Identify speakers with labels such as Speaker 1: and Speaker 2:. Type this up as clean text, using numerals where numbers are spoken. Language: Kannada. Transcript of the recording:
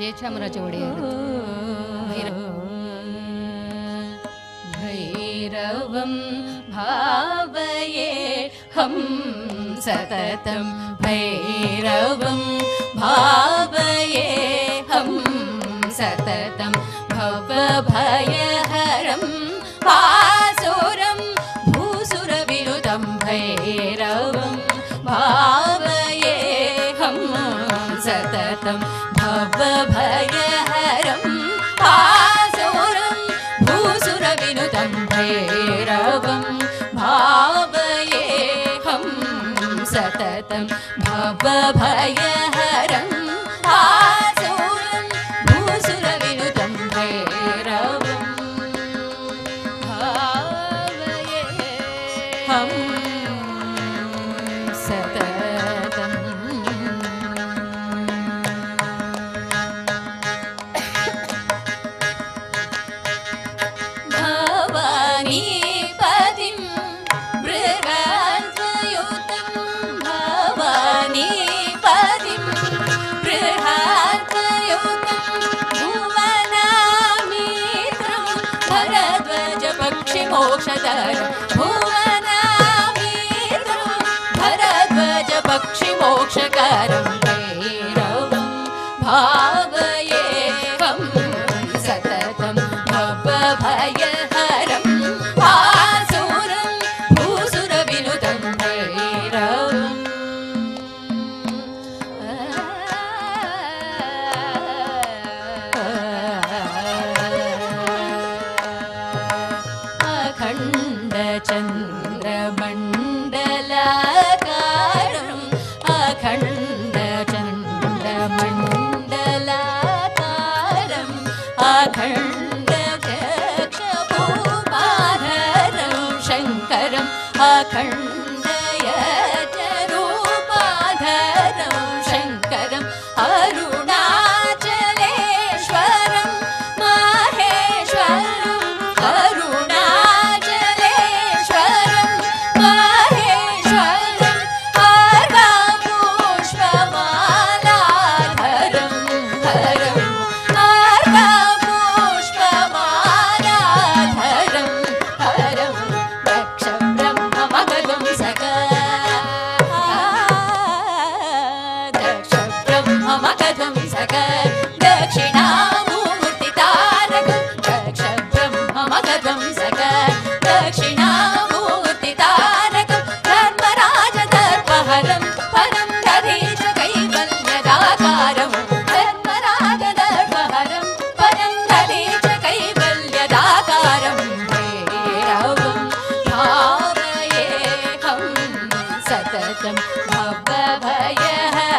Speaker 1: ಜಯಚಾಮರಾಜ ಒಡೆಯರು. ಭೈರವಂ ಭಾವಯೇ ಹಂ ಸತತಂ ಭೈರವಂ ಭಾವಯೇ ಹಂ ಸತತಂ ಭವಭಯಹರಂ ಭಾಸುರಂ ಭೂಸುರವಿನುತಂ ಭೈರವಂ ಭಾವಯೇ ಹಂ ಸತತಂ ಭವಭಯಹರಂ ಭಾಸುರಂ ಭೂಸುರವಿನುತಂ ಭೈರವಂ ಭಾವಯೇ ಹಂ ಸತತಂ ಭವಭಯಹರಂ ಭಾಸುರಂ ಭೂಸುರವಿನುತಂ ಭೈರವಂ ಭಾವಯೇ ಹಂ ಸತತಂ. ಭವಾನೀಪತಿಂ ಬೃಹದ್ವಯುತಂ ಭವಾನೀಪತಿಂ ಬೃಹದ್ವಯುತಂ ಭುವನಾಮಿತ್ರಂ ಭರದ್ವಜ ಪಕ್ಷಿ ಮೋಕ್ಷದರಂ ಭುವನಾಮಿತ್ರಂ ಭರದ್ವಜ ಪಕ್ಷಿ ಮೋಕ್ಷಕರಂ ಭೈರವಂ ಭಾವಯೇ ಹಂ ಸತತಂ ಭವಭಯಹರಂ ಭಾಸುರಂ ಭೂಸುರವಿನುತಂ ಭೈರವಂ. ಅಖಂಡ ಚಂದ್ರಮಂಡಲಾಕಾರಂ ಅಖಂಡ ಚಂದ್ರಮಂಡಲಾಕಾರಂ ಅಖಂಡ ಚಕ್ಷುಪಾಧರಂ ಶಂಕರಂ ಅಖಂಡ ಯಜರೂಪಾಧರಂ ಶಂಕರಂ ಅರುಣಾಚಲೇಶ್ವರಂ ಮಹೇಶ್ವರಂ ಅರುಣಾಚಲೇಶ್ವರಂ ಮಹೇಶ್ವರಂ ಅರ್ಕಪುಷ್ಪಮಾಲಾಧರಂ ಹರಂ ಅರ್ಕಪುಷ್ಪಮಾಲಾಧರಂ ಹರಂ ದಕ್ಷ ಬ್ರಹ್ಮಮಗಂ ಸಕ ದಕ್ಷ ಬ್ರಹ್ಮಮಗಂ ಸಕ ದಕ್ಷಿಣಾಮೂರ್ತಿ ತಾರಕಂ ದಕ್ಷ ಬ್ರಹ್ಮಮಗಂ ಸಕ ದಕ್ಷಿಣಾಮೂರ್ತಿ ತಾರಕಂ ಧರ್ಮರಾಜ ದರ್ಪಹರಂ ಪರಂ ದಧೀಶ ಕೈವಲ್ಯದಾಕಾರಂ ಧರ್ಮರಾಜ ದರ್ಪಹರಂ ಪರಂ ದಧೀಶ ಕೈವಲ್ಯದಾಕಾರಂ ಭೈರವಂ ಭಾವಯೇ ಹಂ ಸತತಂ ಭವಭಯಹರಂ